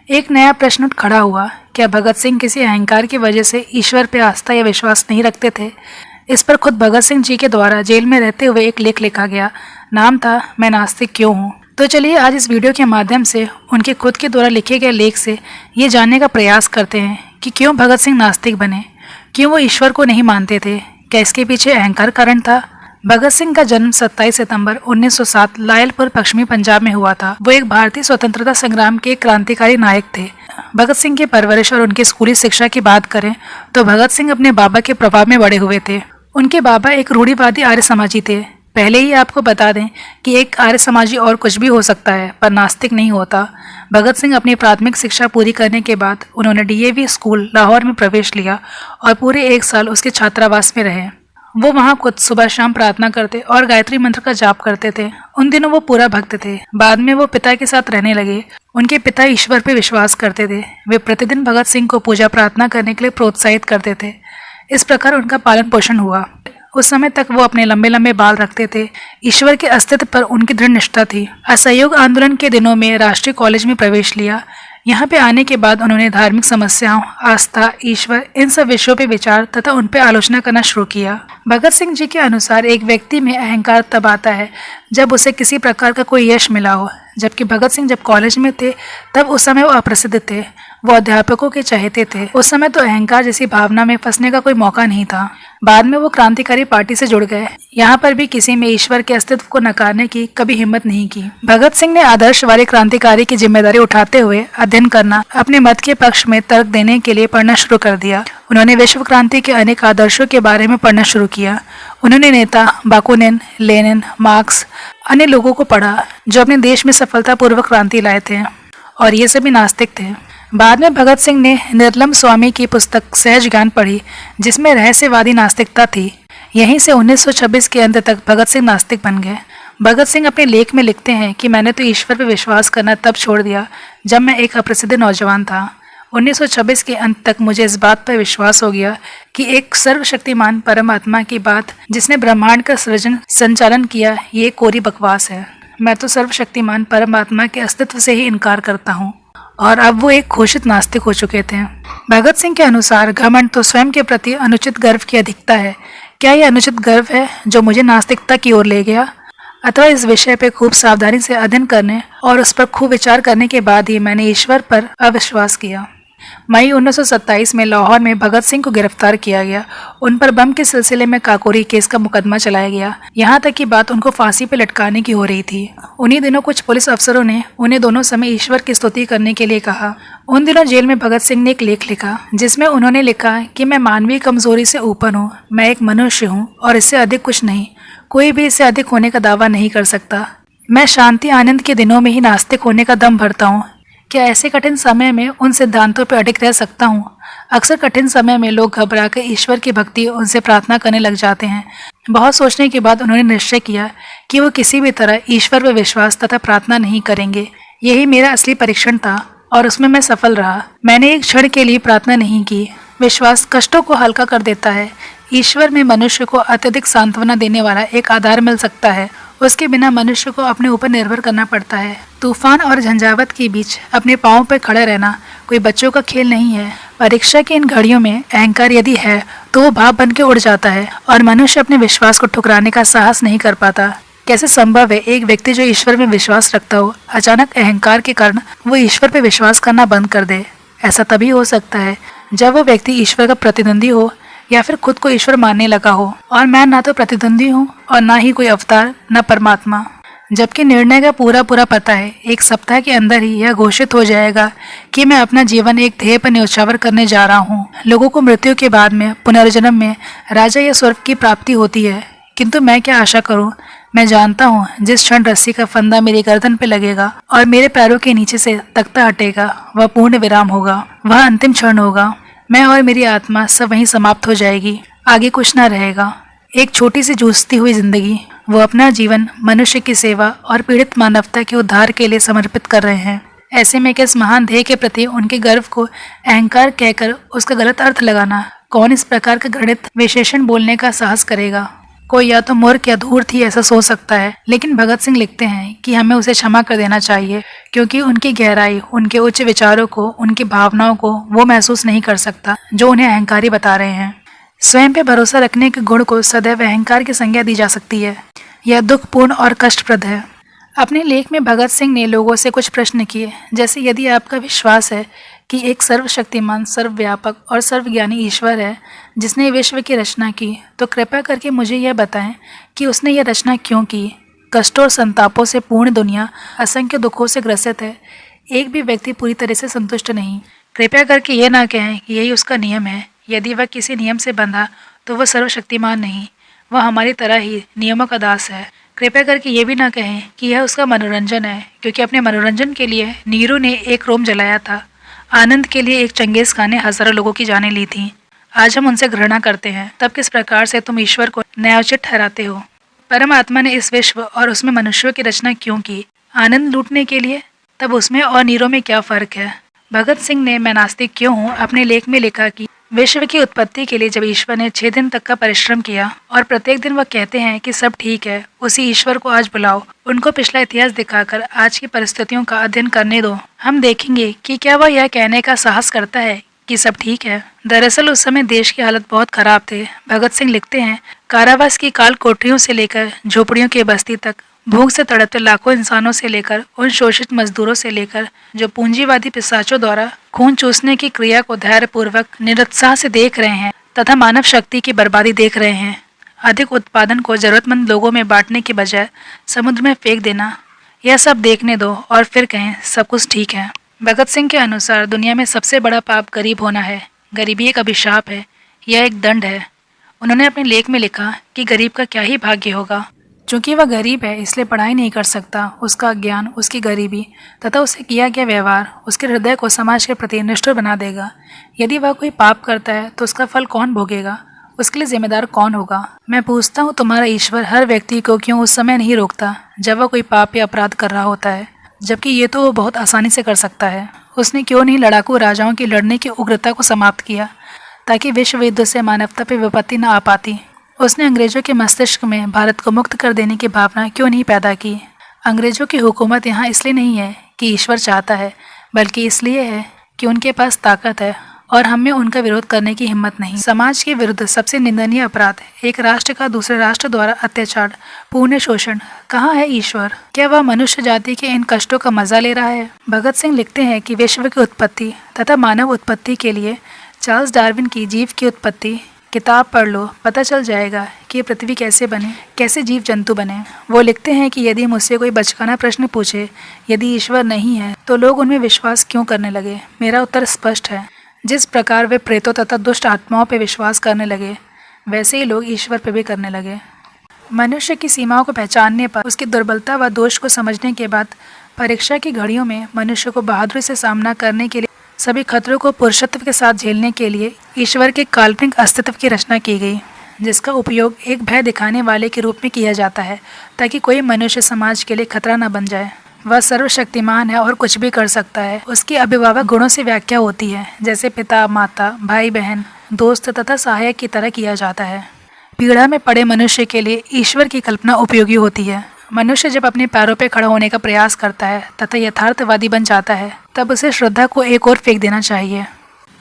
एक नया प्रश्न उठ खड़ा हुआ। क्या भगत सिंह किसी अहंकार की वजह से ईश्वर पर आस्था या विश्वास नहीं रखते थे? इस पर खुद भगत सिंह जी के द्वारा जेल में रहते हुए एक लेख लिखा गया। नाम था मैं नास्तिक क्यों हूँ। तो चलिए आज इस वीडियो के माध्यम से उनके खुद के द्वारा लिखे गए लेख से ये जानने का प्रयास करते हैं कि क्यों भगत सिंह नास्तिक बने, क्यों वो ईश्वर को नहीं मानते थे, क्या इसके पीछे अहंकार कारण था। भगत सिंह का जन्म 27 सितंबर 1907 लायलपुर पश्चिमी पंजाब में हुआ था। वो एक भारतीय स्वतंत्रता संग्राम के क्रांतिकारी नायक थे। भगत सिंह की परवरिश और उनकी स्कूली शिक्षा की बात करें तो भगत सिंह अपने बाबा के प्रभाव में बड़े हुए थे। उनके बाबा एक रूढ़िवादी आर्य समाजी थे। पहले ही आपको बता दें कि एक आर्य समाजी और कुछ भी हो सकता है पर नास्तिक नहीं होता। भगत सिंह अपनी प्राथमिक शिक्षा पूरी करने के बाद उन्होंने डीएवी स्कूल लाहौर में प्रवेश लिया और पूरे 1 साल उसके छात्रावास में रहे। वो वहाँ खुद सुबह शाम प्रार्थना करते और गायत्री मंत्र का जाप करते थे। उन दिनों वो पूरा भक्त थे। बाद में वो पिता के साथ रहने लगे। उनके पिता ईश्वर पर विश्वास करते थे। वे प्रतिदिन भगत सिंह को पूजा प्रार्थना करने के लिए प्रोत्साहित करते थे। इस प्रकार उनका पालन पोषण हुआ। उस समय तक वो अपने लंबे लंबे बाल रखते थे। ईश्वर के अस्तित्व पर उनकी दृढ़ निष्ठा थी। असहयोग आंदोलन के दिनों में राष्ट्रीय कॉलेज में प्रवेश लिया। यहाँ पे आने के बाद उन्होंने धार्मिक समस्याओं, आस्था, ईश्वर इन सब विषयों पे विचार तथा उन पे आलोचना करना शुरू किया। भगत सिंह जी के अनुसार एक व्यक्ति में अहंकार तब आता है जब उसे किसी प्रकार का कोई यश मिला हो। जबकि भगत सिंह जब कॉलेज में थे तब उस समय वो अप्रसिद्ध थे। वो अध्यापकों के चाहते थे। उस समय तो अहंकार जैसी भावना में फंसने का कोई मौका नहीं था। बाद में वो क्रांतिकारी पार्टी से जुड़ गए। यहाँ पर भी किसी में ईश्वर के अस्तित्व को नकारने की कभी हिम्मत नहीं की। भगत सिंह ने आदर्शवादी क्रांतिकारी की जिम्मेदारी उठाते हुए अध्ययन करना, अपने मत के पक्ष में तर्क देने के लिए पढ़ना शुरू कर दिया। उन्होंने विश्व क्रांति के अनेक आदर्शों के बारे में पढ़ना शुरू किया। उन्होंने नेता बाकुनिन, लेनिन, मार्क्स, अन्य लोगों को पढ़ा जो अपने देश में सफलतापूर्वक क्रांति लाए थे और ये सभी नास्तिक थे। बाद में भगत सिंह ने निर्मल स्वामी की पुस्तक सहज ज्ञान पढ़ी जिसमें रहस्यवादी नास्तिकता थी। यहीं से 1926 के अंत तक भगत सिंह नास्तिक बन गए। भगत सिंह अपने लेख में लिखते हैं कि मैंने तो ईश्वर पर विश्वास करना तब छोड़ दिया जब मैं एक अप्रसिद्ध नौजवान था। 1926 के अंत तक मुझे इस बात पर विश्वास हो गया कि एक सर्वशक्तिमान परमात्मा की बात जिसने ब्रह्मांड का सृजन संचालन किया ये कोरी बकवास है। मैं तो सर्वशक्तिमान परमात्मा के अस्तित्व से ही इनकार करता हूँ। और अब वो एक घोषित नास्तिक हो चुके थे। भगत सिंह के अनुसार घमंड तो स्वयं के प्रति अनुचित गर्व की अधिकता है। क्या यह अनुचित गर्व है जो मुझे नास्तिकता की ओर ले गया? अथवा इस विषय पर खूब सावधानी से अध्ययन करने और उस पर खूब विचार करने के बाद ही मैंने ईश्वर पर अविश्वास किया। मई 1927 में लाहौर में भगत सिंह को गिरफ्तार किया गया। उन पर बम के सिलसिले में काकोरी केस का मुकदमा चलाया गया। यहाँ तक की बात उनको फांसी पर लटकाने की हो रही थी। उन्हीं दिनों कुछ पुलिस अफसरों ने उन्हें दोनों समय ईश्वर की स्तुति करने के लिए कहा। उन दिनों जेल में भगत सिंह ने एक लेख लिखा जिसमें उन्होंने लिखा कि मैं मानवीय कमजोरी से ऊपर हूँ, मैं एक मनुष्य हूँ और इससे अधिक कुछ नहीं। कोई भी इससे अधिक होने का दावा नहीं कर सकता। मैं शांति आनंद के दिनों में ही नास्तिक होने का दम भरता हूँ। क्या ऐसे कठिन समय में उन सिद्धांतों पर अडिग रह सकता हूँ? अक्सर कठिन समय में लोग घबराकर ईश्वर की भक्ति उनसे प्रार्थना करने लग जाते हैं। बहुत सोचने के बाद उन्होंने निश्चय किया कि वो किसी भी तरह ईश्वर पर विश्वास तथा प्रार्थना नहीं करेंगे। यही मेरा असली परीक्षण था और उसमें मैं सफल रहा। मैंने एक क्षण के लिए प्रार्थना नहीं की। विश्वास कष्टों को हल्का कर देता है। ईश्वर में मनुष्य को अत्यधिक सांत्वना देने वाला एक आधार मिल सकता है। उसके बिना मनुष्य को अपने ऊपर निर्भर करना पड़ता है। तूफान और झंझावत के बीच अपने पांवों पर खड़े रहना कोई बच्चों का खेल नहीं है। परीक्षा की इन घड़ियों में अहंकार यदि है तो वो भाप बन के उड़ जाता है और मनुष्य अपने विश्वास को ठुकराने का साहस नहीं कर पाता। कैसे संभव है एक व्यक्ति जो ईश्वर में विश्वास रखता हो अचानक अहंकार के कारण वो ईश्वर पर विश्वास करना बंद कर दे? ऐसा तभी हो सकता है जब वो व्यक्ति ईश्वर का प्रतिद्वंदी हो या फिर खुद को ईश्वर मानने लगा हो। और मैं ना तो प्रतिद्वंदी हूँ और ना ही कोई अवतार, न परमात्मा। जबकि निर्णय का पूरा पता है। 1 सप्ताह के अंदर ही यह घोषित हो जाएगा कि मैं अपना जीवन एक ध्येय पर न्योछावर करने जा रहा हूँ। लोगों को मृत्यु के बाद में पुनर्जन्म में राजा या स्वर्ग की प्राप्ति होती है, किंतु मैं क्या आशा करूँ? मैं जानता हूँ जिस क्षण रस्सी का फंदा मेरी गर्दन पे लगेगा और मेरे पैरों के नीचे से तख्ता हटेगा वह पूर्ण विराम होगा। वह अंतिम क्षण होगा। मैं और मेरी आत्मा सब वहीं समाप्त हो जाएगी। आगे कुछ न रहेगा। एक छोटी सी जूझती हुई जिंदगी। वो अपना जीवन मनुष्य की सेवा और पीड़ित मानवता के उद्धार के लिए समर्पित कर रहे हैं। ऐसे में किस महान ध्येय के प्रति उनके गर्व को अहंकार कहकर उसका गलत अर्थ लगाना, कौन इस प्रकार का घृणित विशेषण बोलने का साहस करेगा? कोई या तो मूर्ख या धूर्त ही ऐसा सोच सकता है, लेकिन भगत सिंह लिखते हैं कि हमें उसे क्षमा कर देना चाहिए, क्योंकि उनकी गहराई, उनके उच्च विचारों को, उनकी भावनाओं को वो महसूस नहीं कर सकता जो उन्हें अहंकारी बता रहे हैं। स्वयं पे भरोसा रखने के गुण को सदैव अहंकार की संज्ञा दी जा सकती है। यह दुखपूर्ण और कष्टप्रद है। अपने लेख में भगत सिंह ने लोगों से कुछ प्रश्न किए, जैसे यदि आपका विश्वास है कि एक सर्वशक्तिमान, सर्वव्यापक और सर्वज्ञानी ईश्वर है जिसने विश्व की रचना की, तो कृपया करके मुझे यह बताएं कि उसने यह रचना क्यों की। कष्टों और संतापों से पूर्ण दुनिया असंख्य दुखों से ग्रसित है। एक भी व्यक्ति पूरी तरह से संतुष्ट नहीं। कृपया करके यह ना कहें कि यही उसका नियम है। यदि वह किसी नियम से बंधा तो वह सर्वशक्तिमान नहीं, वह हमारी तरह ही नियमों का दास है। कृपया करके ये भी ना कहें कि यह उसका मनोरंजन है, क्योंकि अपने मनोरंजन के लिए नीरू ने एक रोम जलाया था। आनंद के लिए एक चंगेज खान ने हजारों लोगों की जानें ली थी। आज हम उनसे घृणा करते हैं, तब किस प्रकार से तुम ईश्वर को न्यायोचित ठहराते हो। परमात्मा ने इस विश्व और उसमें मनुष्यों की रचना क्यों की? आनंद लूटने के लिए? तब उसमें और नीरो में क्या फर्क है? भगत सिंह ने मैं नास्तिक क्यों हूँ अपने लेख में लिखा कि विश्व की उत्पत्ति के लिए जब ईश्वर ने 6 दिन तक का परिश्रम किया और प्रत्येक दिन वह कहते हैं कि सब ठीक है, उसी ईश्वर को आज बुलाओ, उनको पिछला इतिहास दिखाकर आज की परिस्थितियों का अध्ययन करने दो। हम देखेंगे कि क्या वह यह कहने का साहस करता है कि सब ठीक है। दरअसल उस समय देश की हालत बहुत खराब थे। भगत सिंह लिखते हैं, कारावास की काल कोठरियों से लेकर झोपड़ियों की बस्ती तक, भूख से तड़पते लाखों इंसानों से लेकर उन शोषित मजदूरों से लेकर जो पूंजीवादी पिशाचों द्वारा खून चूसने की क्रिया को धैर्यपूर्वक निरुत्साह से देख रहे हैं तथा मानव शक्ति की बर्बादी देख रहे हैं। अधिक उत्पादन को जरूरतमंद लोगों में बांटने के बजाय समुद्र में फेंक देना, यह सब देखने दो और फिर कहें सब कुछ ठीक है। भगत सिंह के अनुसार दुनिया में सबसे बड़ा पाप गरीब होना है। गरीबी एक अभिशाप है, यह एक दंड है। उन्होंने अपने लेख में लिखा कि गरीब का क्या ही भाग्य होगा। चूंकि वह गरीब है इसलिए पढ़ाई नहीं कर सकता। उसका अज्ञान, उसकी गरीबी तथा उसे किया गया व्यवहार उसके हृदय को समाज के प्रति निष्ठुर बना देगा। यदि वह कोई पाप करता है तो उसका फल कौन भोगेगा? उसके लिए जिम्मेदार कौन होगा? मैं पूछता हूँ, तुम्हारा ईश्वर हर व्यक्ति को क्यों उस समय नहीं रोकता जब वह कोई पाप या अपराध कर रहा होता है, जबकि ये तो वो बहुत आसानी से कर सकता है? उसने क्यों नहीं लड़ाकू राजाओं की लड़ने की उग्रता को समाप्त किया ताकि विश्व युद्ध से मानवता पर विपत्ति न आ पाती? उसने अंग्रेजों के मस्तिष्क में भारत को मुक्त कर देने की भावना क्यों नहीं पैदा की? अंग्रेजों की हुकूमत यहाँ इसलिए नहीं है कि ईश्वर चाहता है, बल्कि इसलिए है कि उनके पास ताकत है और हम में उनका विरोध करने की हिम्मत नहीं। समाज के विरुद्ध सबसे निंदनीय अपराध एक राष्ट्र का दूसरे राष्ट्र द्वारा अत्याचार, पूर्ण शोषण। कहाँ है ईश्वर? क्या वह मनुष्य जाति के इन कष्टों का मजा ले रहा है? भगत सिंह लिखते हैं कि विश्व की उत्पत्ति तथा मानव उत्पत्ति के लिए चार्ल्स डार्विन की जीव की उत्पत्ति किताब पढ़ लो, पता चल जाएगा कि ये पृथ्वी कैसे बने, कैसे जीव जंतु बने। वो लिखते हैं कि यदि मुझसे कोई बचकाना प्रश्न पूछे, यदि ईश्वर नहीं है तो लोग उनमें विश्वास क्यों करने लगे? मेरा उत्तर स्पष्ट है। जिस प्रकार वे प्रेतों तथा दुष्ट आत्माओं पर विश्वास करने लगे, वैसे ही लोग ईश्वर पर भी करने लगे। मनुष्य की सीमाओं को पहचानने पर, उसकी दुर्बलता व दोष को समझने के बाद परीक्षा की घड़ियों में मनुष्य को बहादुरी से सामना करने के लिए, सभी खतरों को पुरुषत्व के साथ झेलने के लिए ईश्वर के काल्पनिक अस्तित्व की रचना की गई, जिसका उपयोग एक भय दिखाने वाले के रूप में किया जाता है ताकि कोई मनुष्य समाज के लिए खतरा न बन जाए। वह सर्वशक्तिमान है और कुछ भी कर सकता है। उसकी अभिभावक गुणों से व्याख्या होती है, जैसे पिता, माता, भाई बहन, दोस्त तथा सहायक की तरह किया जाता है। पीड़ा में पड़े मनुष्य के लिए ईश्वर की कल्पना उपयोगी होती है। मनुष्य जब अपने पैरों पर खड़ा होने का प्रयास करता है तथा यथार्थवादी बन जाता है, तब उसे श्रद्धा को एक ओर फेंक देना चाहिए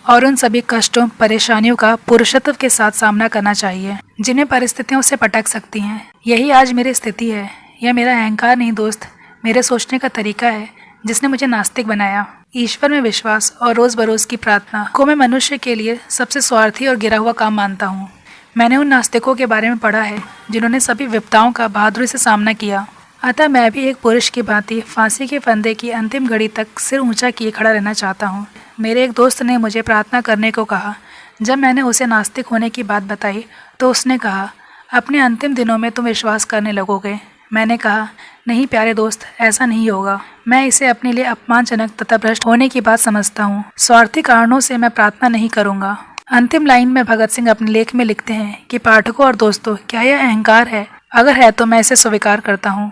और उन सभी कष्टों, परेशानियों का पुरुषत्व के साथ सामना करना चाहिए जिन्हें परिस्थितियों से पटक सकती हैं। यही आज मेरी स्थिति है। यह मेरा अहंकार नहीं दोस्त, मेरे सोचने का तरीका है जिसने मुझे नास्तिक बनाया। ईश्वर में विश्वास और रोज बरोज की प्रार्थना को मैं मनुष्य के लिए सबसे स्वार्थी और गिरा हुआ काम मानता हूँ। मैंने उन नास्तिकों के बारे में पढ़ा है जिन्होंने सभी विपदाओं का बहादुरी से सामना किया। अतः मैं भी एक पुरुष की भांति फांसी के फंदे की अंतिम घड़ी तक सिर ऊंचा किए खड़ा रहना चाहता हूँ। मेरे एक दोस्त ने मुझे प्रार्थना करने को कहा। जब मैंने उसे नास्तिक होने की बात बताई तो उसने कहा, अपने अंतिम दिनों में तुम विश्वास करने लगोगे। मैंने कहा, नहीं प्यारे दोस्त, ऐसा नहीं होगा। मैं इसे अपने लिए अपमानजनक तथा भ्रष्ट होने की बात समझता हूँ। स्वार्थी कारणों से मैं प्रार्थना नहीं करूँगा। अंतिम लाइन में भगत सिंह अपने लेख में लिखते हैं कि पाठकों और दोस्तों, क्या यह अहंकार है? अगर है तो मैं इसे स्वीकार करता हूँ।